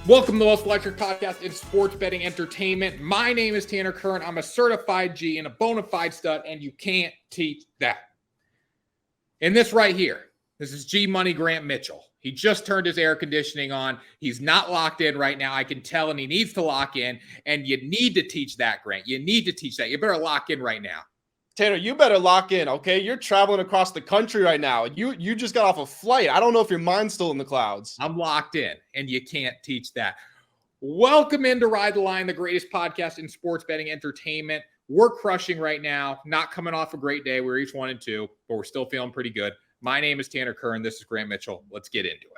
Welcome to the most electric podcast in sports betting entertainment. My name is Tanner Kern. I'm a certified G and a bona fide stud, and you can't teach that. And this right here, this is G Money Grant Mitchell. He just turned his air conditioning on. He's not locked in right now. I can tell, and he needs to lock in. And you need to teach that, Grant. You need to teach that. You better lock in right now. Tanner, you better lock in, okay? You're traveling across the country right now. You just got off a flight. I don't know if your mind's still in the clouds. I'm locked in, and you can't teach that. Welcome in to Ride the Line, the greatest podcast in sports betting entertainment. We're crushing right now, not coming off a great day. We're each 1-2, but we're still feeling pretty good. My name is Tanner Kern. This is Grant Mitchell. Let's get into it.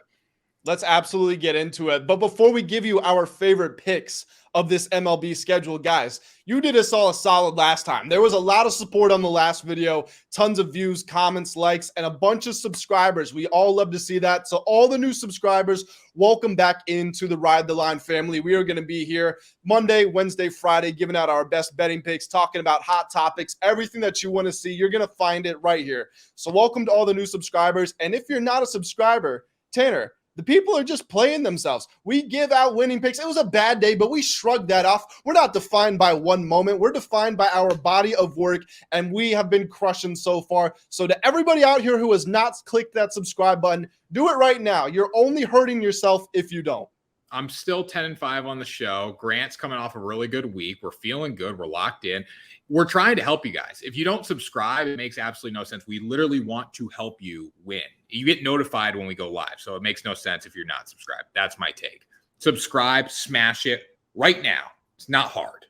Let's absolutely get into it. But before we give you our favorite picks of this MLB schedule, guys, you did us all a solid last time. There was a lot of support on the last video, tons of views, comments, likes, and a bunch of subscribers. We all love to see that. So all the new subscribers, welcome back into the Ride the Line family. We are going to be here Monday, Wednesday, Friday, giving out our best betting picks, talking about hot topics, everything that you want to see. You're going to find it right here. So welcome to all the new subscribers. And if you're not a subscriber, Tanner, the people are just playing themselves. We give out winning picks. It was a bad day, but we shrugged that off. We're not defined by one moment. We're defined by our body of work, and we have been crushing so far. So to everybody out here who has not clicked that subscribe button, do it right now. You're only hurting yourself if you don't. I'm still 10-5 on the show. Grant's coming off a really good week. We're feeling good. We're locked in. We're trying to help you guys. If you don't subscribe, it makes absolutely no sense. We literally want to help you win. You get notified when we go live, so it makes no sense if you're not subscribed. That's my take. Subscribe, smash it right now. It's not hard.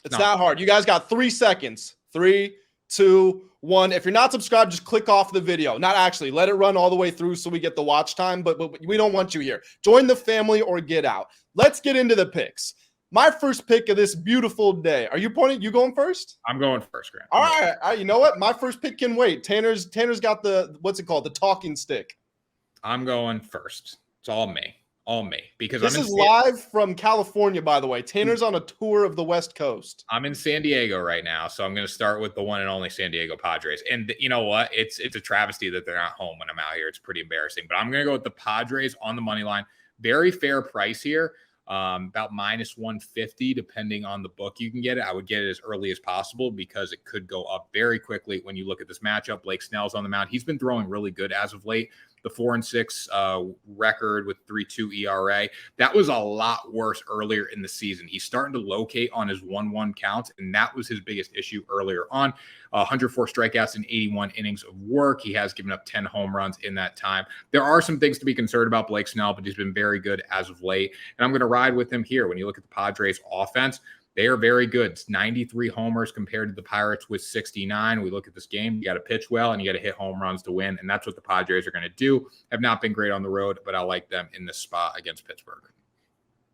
It's not hard. You guys got 3 seconds. 3, 2, 1. If you're not subscribed, just click off the video. Not actually. Let it run all the way through so we get the watch time, but we don't want you here. Join the family or get out. Let's get into the picks. My first pick of this beautiful day. Are you pointing? You going first? I'm going first, Grant. All right. You know what? My first pick can wait. Tanner's got the, what's it called? The talking stick. I'm going first. It's all me. All me. Because this is live from California, by the way. Tanner's on a tour of the West Coast. I'm in San Diego right now, so I'm going to start with the one and only San Diego Padres. And you know what? It's a travesty that they're not home when I'm out here. It's pretty embarrassing. But I'm going to go with the Padres on the money line. Very fair price here. About minus 150, depending on the book you can get it. I would get it as early as possible because it could go up very quickly when you look at this matchup. Blake Snell's on the mound. He's been throwing really good as of late. The 4-6 record with 3.2 ERA. That was a lot worse earlier in the season. He's starting to locate on his 1-1 counts, and that was his biggest issue earlier on. 104 strikeouts in 81 innings of work. He has given up 10 home runs in that time. There are some things to be concerned about Blake Snell, but he's been very good as of late, and I'm going to ride with him here. When you look at the Padres offense, they are very good. It's 93 homers compared to the Pirates with 69. We look at this game, you got to pitch well and you got to hit home runs to win. And that's what the Padres are going to do. Have not been great on the road, but I like them in this spot against Pittsburgh.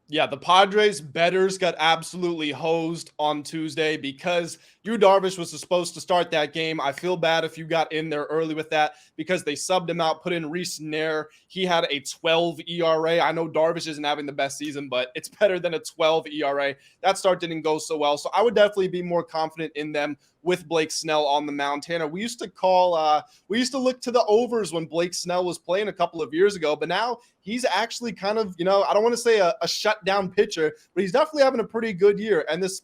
Yeah, the Padres bettors got absolutely hosed on Tuesday because Yu Darvish was supposed to start that game. I feel bad if you got in there early with that because they subbed him out, put in Reese Nair. He had a 12 ERA. I know Darvish isn't having the best season, but it's better than a 12 ERA. That start didn't go so well. So I would definitely be more confident in them with Blake Snell on the mound. Tanner, we used to look to the overs when Blake Snell was playing a couple of years ago, but now he's actually kind of, I don't want to say a shutdown pitcher, but he's definitely having a pretty good year. And this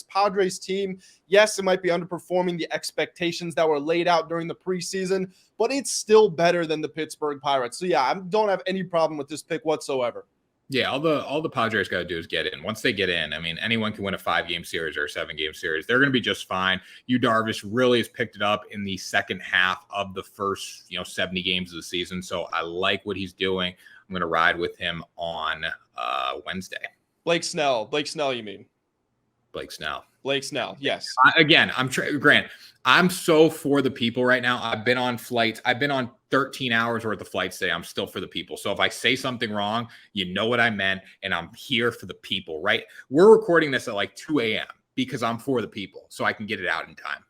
Padres team, yes, it might be underperforming the expectations that were laid out during the preseason, but it's still better than the Pittsburgh Pirates. So yeah, I don't have any problem with this pick whatsoever. Yeah, all the Padres got to do is get in. Once they get in, I mean, anyone can win a 5-game series or a 7-game series. They're going to be just fine. Yu Darvish really has picked it up in the second half of the first, 70 games of the season. So I like what he's doing. I'm going to ride with him on Wednesday. Blake Snell, you mean? Blake Snell. Yes. Grant, I'm so for the people right now. I've been on flights. I've been on 13 hours worth of flights today. I'm still for the people. So if I say something wrong, you know what I meant, and I'm here for the people, right? We're recording this at like 2 a.m. because I'm for the people, so I can get it out in time.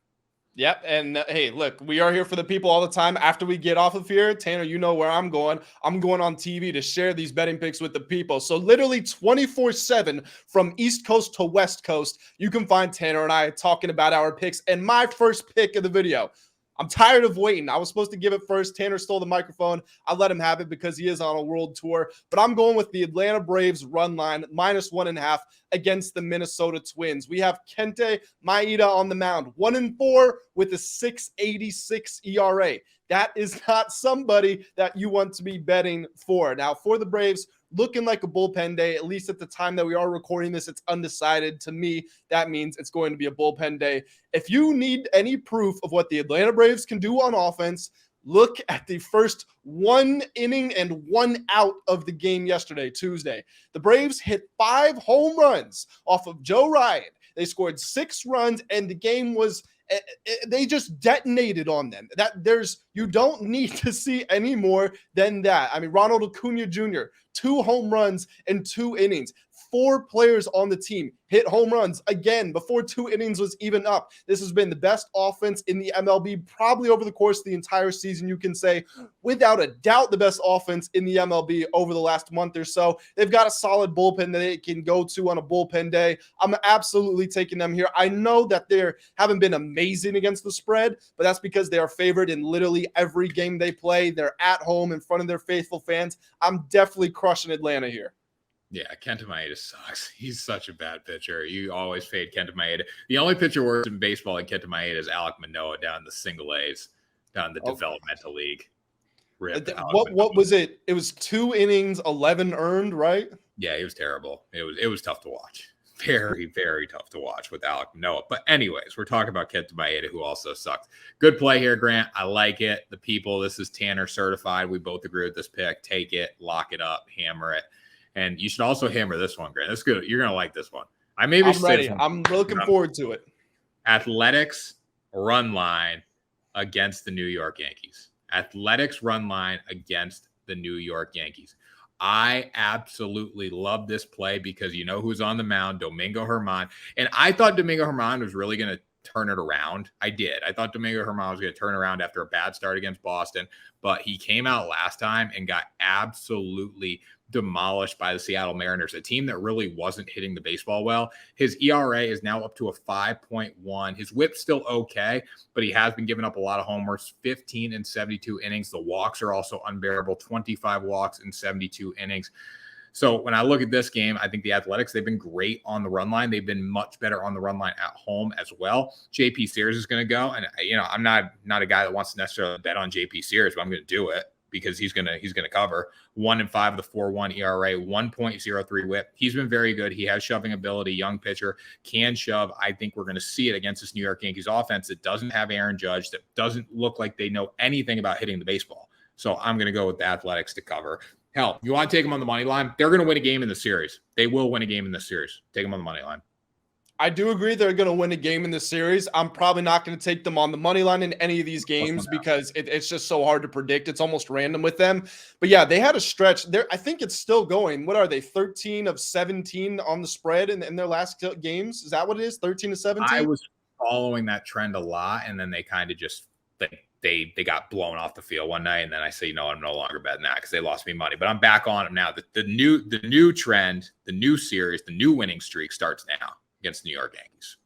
Yep. And hey, look, we are here for the people all the time. After we get off of here, Tanner, you know where I'm going. I'm going on TV to share these betting picks with the people. So literally 24/7 from East Coast to West Coast, you can find Tanner and I talking about our picks. And my first pick of the video, I'm tired of waiting. I was supposed to give it first. Tanner stole the microphone. I let him have it because he is on a world tour. But I'm going with the Atlanta Braves run line, -1.5 against the Minnesota Twins. We have Kenta Maeda on the mound, 1-4 with a 6.86 ERA. That is not somebody that you want to be betting for. Now, for the Braves, looking like a bullpen day, at least at the time that we are recording this, it's undecided. To me, that means it's going to be a bullpen day. If you need any proof of what the Atlanta Braves can do on offense, look at the first 1 inning and 1 out of the game yesterday, Tuesday. The Braves hit 5 home runs off of Joe Ryan. They scored 6 runs, and the game was they just detonated on them. You don't need to see any more than that. I mean, Ronald Acuna Jr., 2 home runs in 2 innings. 4 players on the team hit home runs again before 2 innings was even up. This has been the best offense in the MLB probably over the course of the entire season. You can say without a doubt the best offense in the MLB over the last month or so. They've got a solid bullpen that they can go to on a bullpen day. I'm absolutely taking them here. I know that they haven't been amazing against the spread, but that's because they are favored in literally every game they play. They're at home in front of their faithful fans. I'm definitely crushing Atlanta here. Yeah, Kenta Maeda sucks. He's such a bad pitcher. You always fade Kenta Maeda. The only pitcher worse in baseball than Kenta Maeda is Alek Manoah down in the single A's, down in the developmental league. What was it? It was 2 innings, 11 earned, right? Yeah, it was terrible. It was tough to watch. Very, very tough to watch with Alek Manoah. But anyways, we're talking about Kenta Maeda, who also sucks. Good play here, Grant. I like it. The people, this is Tanner certified. We both agree with this pick. Take it, lock it up, hammer it. And you should also hammer this one, Grant. That's good. You're going to like this one. I'm ready. I'm looking forward to it. Athletics run line against the New York Yankees. Athletics run line against the New York Yankees. I absolutely love this play because you know who's on the mound, Domingo Germán. And I thought Domingo Germán was really going to turn it around. I did. I thought Domingo Germán was going to turn around after a bad start against Boston, but he came out last time and got absolutely demolished by the Seattle Mariners, a team that really wasn't hitting the baseball well. His ERA is now up to a 5.1. His whip's still okay, but he has been giving up a lot of homers, 15 in 72 innings. The walks are also unbearable, 25 walks in 72 innings. So when I look at this game, I think the Athletics, they've been great on the run line. They've been much better on the run line at home as well. JP Sears is going to go. And, I'm not a guy that wants to necessarily bet on JP Sears, but I'm going to do it because he's going to cover 1-5 of the 4.1 ERA, 1.03 whip. He's been very good. He has shoving ability, young pitcher, can shove. I think we're going to see it against this New York Yankees offense that doesn't have Aaron Judge, that doesn't look like they know anything about hitting the baseball. So I'm going to go with the Athletics to cover. Hell, you want to take them on the money line? They're going to win a game in the series. They will win a game in the series. Take them on the money line. I do agree they're going to win a game in the series. I'm probably not going to take them on the money line in any of these games because it's just so hard to predict. It's almost random with them. But yeah, they had a stretch there. I think it's still going. What are they? 13 of 17 on the spread in their last games. Is that what it is? 13 to 17? I was following that trend a lot, and then they kind of just they got blown off the field one night, and then I say, I'm no longer betting that because they lost me money. But I'm back on them now. The new trend, the new series, the new winning streak starts now against the New York Yankees.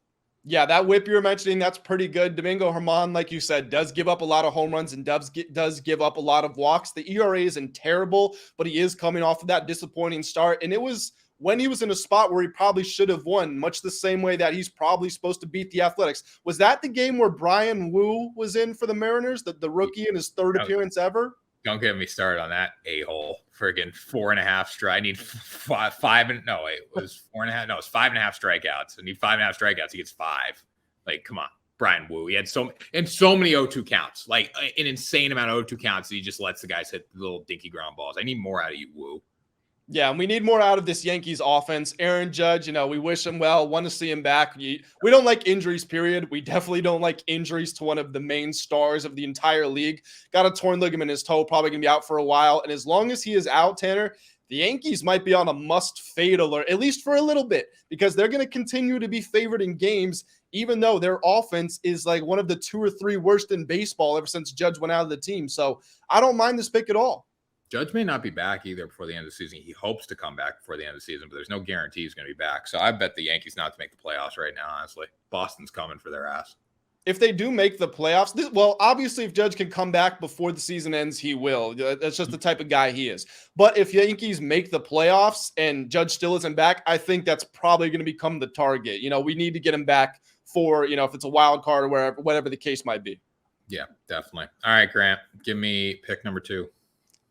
Yeah, that whip you were mentioning, that's pretty good. Domingo Germán, like you said, does give up a lot of home runs and does give up a lot of walks. The ERA isn't terrible, but he is coming off of that disappointing start. And it was when he was in a spot where he probably should have won, much the same way that he's probably supposed to beat the Athletics. Was that the game where Brian Wu was in for the Mariners, the rookie in his third appearance ever? Don't get me started on that a-hole. Friggin' 4.5 strike. I need it was 4.5. No, it's 5.5 strikeouts. I need 5.5 strikeouts. He gets 5. Like, come on. Brian Wu. He had so many 0-2 counts. Like an insane amount of 0-2 counts. He just lets the guys hit the little dinky ground balls. I need more out of you, Wu. Yeah, and we need more out of this Yankees offense. Aaron Judge, we wish him well, want to see him back. We don't like injuries, period. We definitely don't like injuries to one of the main stars of the entire league. Got a torn ligament in his toe, probably going to be out for a while. And as long as he is out, Tanner, the Yankees might be on a must-fade alert, at least for a little bit, because they're going to continue to be favored in games, even though their offense is like one of the 2 or 3 worst in baseball ever since Judge went out of the team. So I don't mind this pick at all. Judge may not be back either before the end of the season. He hopes to come back before the end of the season, but there's no guarantee he's going to be back. So I bet the Yankees not to make the playoffs right now, honestly. Boston's coming for their ass. If they do make the playoffs, well, obviously, if Judge can come back before the season ends, he will. That's just the type of guy he is. But if Yankees make the playoffs and Judge still isn't back, I think that's probably going to become the target. We need to get him back for, if it's a wild card or whatever the case might be. Yeah, definitely. All right, Grant, give me pick number 2.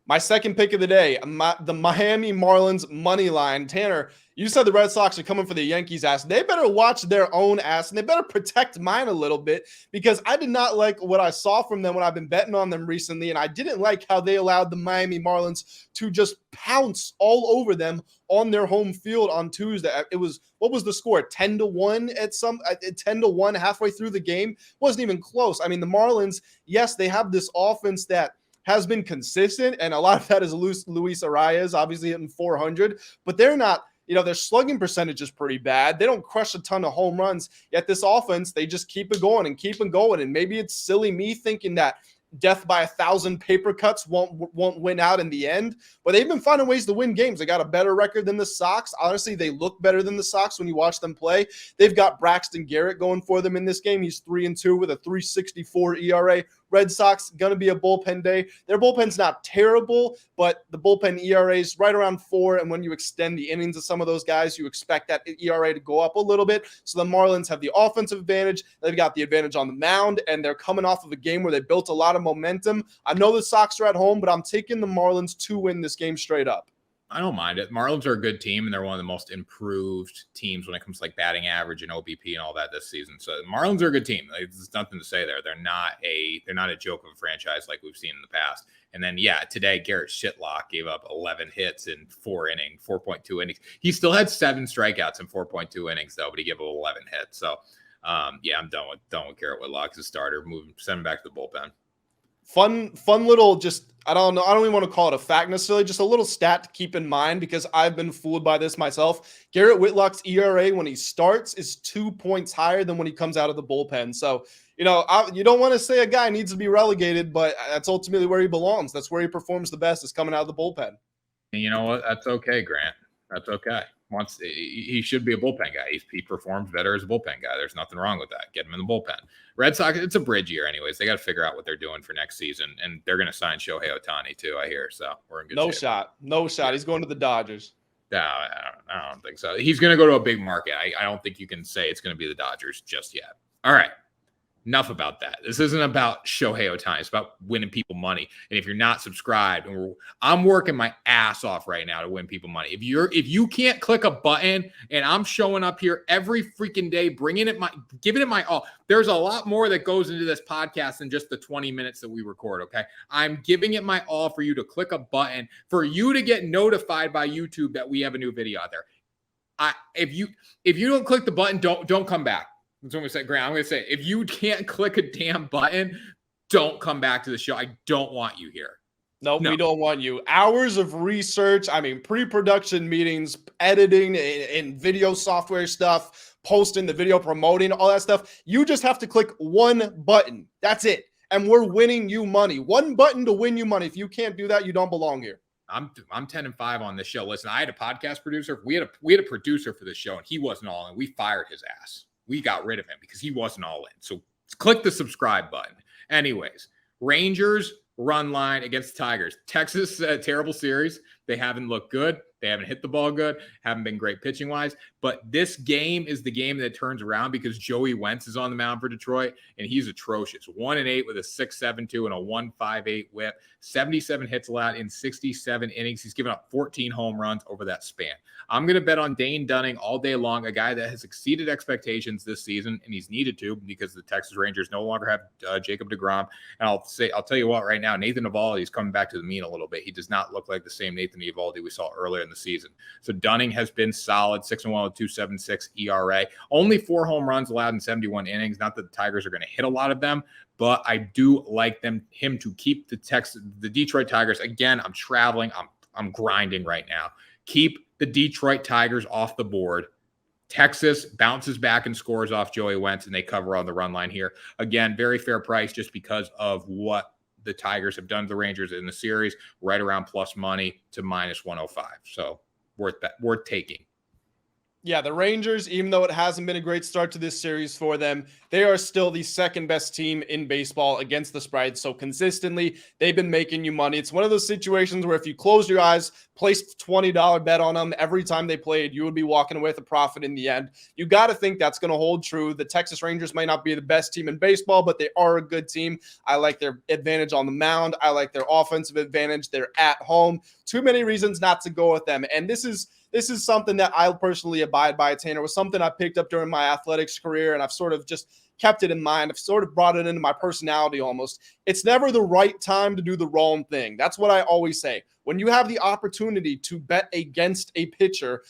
My second pick of the day, the Miami Marlins money line. Tanner, you said the Red Sox are coming for the Yankees' ass. They better watch their own ass, and they better protect mine a little bit, because I did not like what I saw from them when I've been betting on them recently, and I didn't like how they allowed the Miami Marlins to just pounce all over them on their home field on Tuesday. It was, what was the score? 10-1 10-1 halfway through the game. Wasn't even close. I mean, the Marlins, yes, they have this offense that has been consistent, and a lot of that is Luis Arias, obviously hitting 400, but they're not, their slugging percentage is pretty bad. They don't crush a ton of home runs, yet this offense, they just keep it going and keep it going. And maybe it's silly me thinking that death by 1,000 paper cuts won't win out in the end, but they've been finding ways to win games. They got a better record than the Sox. Honestly, they look better than the Sox when you watch them play. They've got Braxton Garrett going for them in this game. He's 3-2 with a 3.64 ERA. Red Sox going to be a bullpen day. Their bullpen's not terrible, but the bullpen ERA is right around 4, and when you extend the innings of some of those guys, you expect that ERA to go up a little bit. So the Marlins have the offensive advantage. They've got the advantage on the mound, and they're coming off of a game where they built a lot of momentum. I know the Sox are at home, but I'm taking the Marlins to win this game straight up. I don't mind it. Marlins are a good team, and they're one of the most improved teams when it comes to like batting average and OBP and all that this season. So the Marlins are a good team. There's nothing to say there. They're not a joke of a franchise like we've seen in the past. And then, today Garrett Shitlock gave up 11 hits in 4.2 innings. He still had 7 strikeouts in 4.2 innings though, but he gave up 11 hits. So, I'm done with Garrett Whitlock as a starter. Send him back to the bullpen. Fun little, just, I don't know, I don't even want to call it a fact necessarily, just a little stat to keep in mind, because I've been fooled by this myself. Garrett Whitlock's ERA when he starts is 2 points higher than when he comes out of the bullpen. So, you don't want to say a guy needs to be relegated, but that's ultimately where he belongs. That's where he performs the best, is coming out of the bullpen. And you know what? That's okay, Grant. That's okay. He should be a bullpen guy. He performs better as a bullpen guy. There's nothing wrong with that. Get him in the bullpen. Red Sox, it's a bridge year anyways. They got to figure out what they're doing for next season, and they're going to sign Shohei Ohtani too, I hear. So we're in good shape. No shot. He's going to the Dodgers. No, I don't think so. He's going to go to a big market. I don't think you can say it's going to be the Dodgers just yet. All right. Enough about that. This isn't about Shohei Ohtani. It's about winning people money. And if you're not subscribed, I'm working my ass off right now to win people money. If you can't click a button, and I'm showing up here every freaking day, giving it my all. There's a lot more that goes into this podcast than just the 20 minutes that we record. Okay, I'm giving it my all for you to click a button, for you to get notified by YouTube that we have a new video out there. If you don't click the button, don't come back. That's what I'm going to say, Grant. I'm going to say, if you can't click a damn button, don't come back to the show. I don't want you here. No, we don't want you. Hours of research. I mean, pre-production meetings, editing and video software stuff, posting the video, promoting, all that stuff. You just have to click one button. That's it. And we're winning you money. One button to win you money. If you can't do that, you don't belong here. I'm 10-5 on this show. Listen, I had a podcast producer. We had a producer for this show, and he wasn't all in. We fired his ass. We got rid of him because he wasn't all in. So click the subscribe button. Anyways, Rangers run line against the Tigers. Texas, terrible series. They haven't looked good. They haven't hit the ball good. Haven't been great pitching wise. But this game is the game that turns around because Joey Wentz is on the mound for Detroit, and he's atrocious. 1-8 with a 6.72 and a 1.58 whip. 77 hits allowed in 67 innings. He's given up 14 home runs over that span. I'm going to bet on Dane Dunning all day long, a guy that has exceeded expectations this season, and he's needed to because the Texas Rangers no longer have Jacob deGrom. And I'll tell you what, right now, Nathan Eovaldi is coming back to the mean a little bit. He does not look like the same Nathan Eovaldi we saw earlier in the season. So Dunning has been solid, 6-1 with 2.76 ERA. Only 4 home runs allowed in 71 innings. Not that the Tigers are going to hit a lot of them, but I do like him to keep the Detroit Tigers. Again, I'm traveling. I'm grinding right now. Keep the Detroit Tigers off the board. Texas bounces back and scores off Joey Wentz, and they cover on the run line here. Again, very fair price just because of what the Tigers have done to the Rangers in the series, right around plus money to -105. So worth taking. Yeah, the Rangers, even though it hasn't been a great start to this series for them, they are still the second best team in baseball against the spread. So consistently, they've been making you money. It's one of those situations where if you close your eyes, place $20 bet on them every time they played, you would be walking away with a profit in the end. You got to think that's going to hold true. The Texas Rangers might not be the best team in baseball, but they are a good team. I like their advantage on the mound. I like their offensive advantage. They're at home. Too many reasons not to go with them. And this is something that I personally abide by, Tanner. It was something I picked up during my athletics career, and I've sort of just kept it in mind. I've sort of brought it into my personality almost. It's never the right time to do the wrong thing. That's what I always say. When you have the opportunity to bet against a pitcher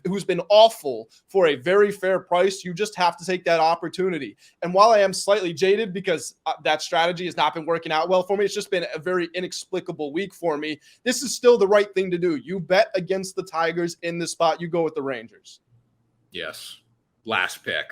who's been awful for a very fair price, you just have to take that opportunity. And while I am slightly jaded because that strategy has not been working out well for me, it's just been a very inexplicable week for me. This is still the right thing to do. You bet against the Tigers in this spot. You go with the Rangers. Yes. Last pick.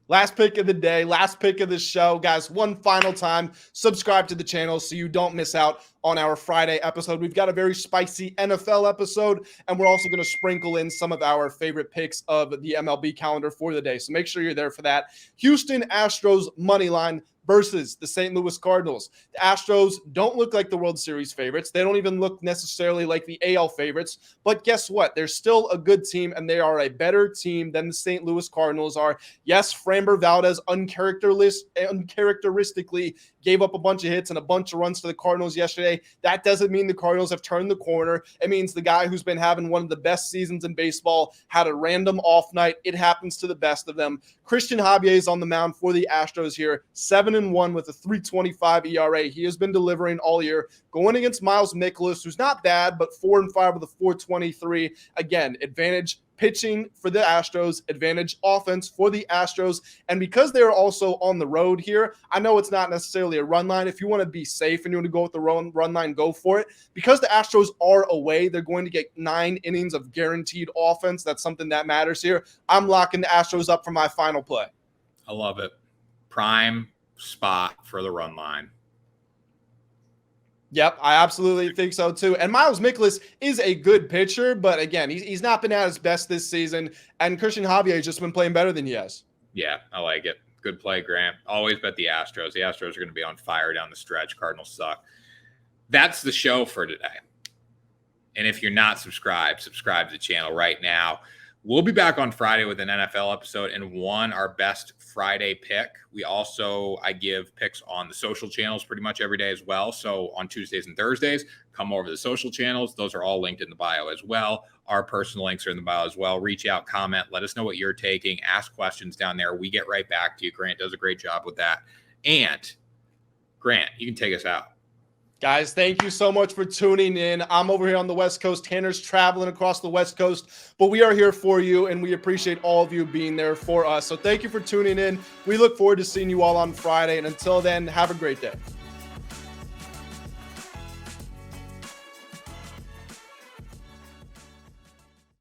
Last pick of the day, last pick of the show. Guys, one final time, subscribe to the channel so you don't miss out on our Friday episode. We've got a very spicy NFL episode, and we're also going to sprinkle in some of our favorite picks of the MLB calendar for the day. So make sure you're there for that. Houston Astros money line versus the St. Louis Cardinals. The Astros don't look like the World Series favorites. They don't even look necessarily like the AL favorites. But guess what? They're still a good team, and they are a better team than the St. Louis Cardinals are. Yes, Framber Valdez uncharacteristically gave up a bunch of hits and a bunch of runs to the Cardinals yesterday. That doesn't mean the Cardinals have turned the corner. It means the guy who's been having one of the best seasons in baseball had a random off night. It happens to the best of them. Christian Javier is on the mound for the Astros here, 7-1 with a 3.25 ERA. He has been delivering all year, going against Miles Mikolas, who's not bad, but 4-5 with a 4.23. Again, advantage pitching for the Astros, advantage offense for the Astros. And because they're also on the road here, I know it's not necessarily a run line. If you want to be safe and you want to go with the run line, go for it. Because the Astros are away, they're going to get 9 innings of guaranteed offense. That's something that matters here. I'm locking the Astros up for my final play. I love it. Prime spot for the run line. Yep, I absolutely think so too. And Miles Mikolas is a good pitcher, but again, he's not been at his best this season. And Christian Javier has just been playing better than he has. Yeah, I like it. Good play, Grant. Always bet the Astros. The Astros are going to be on fire down the stretch. Cardinals suck. That's the show for today. And if you're not subscribed, subscribe to the channel right now. We'll be back on Friday with an NFL episode and our best Friday pick. I give picks on the social channels pretty much every day as well. So on Tuesdays and Thursdays, come over to the social channels. Those are all linked in the bio as well. Our personal links are in the bio as well. Reach out, comment, let us know what you're taking. Ask questions down there. We get right back to you. Grant does a great job with that. And Grant, you can take us out. Guys, thank you so much for tuning in. I'm over here on the West Coast. Tanner's traveling across the West Coast, but we are here for you, and we appreciate all of you being there for us. So thank you for tuning in. We look forward to seeing you all on Friday, and until then, have a great day.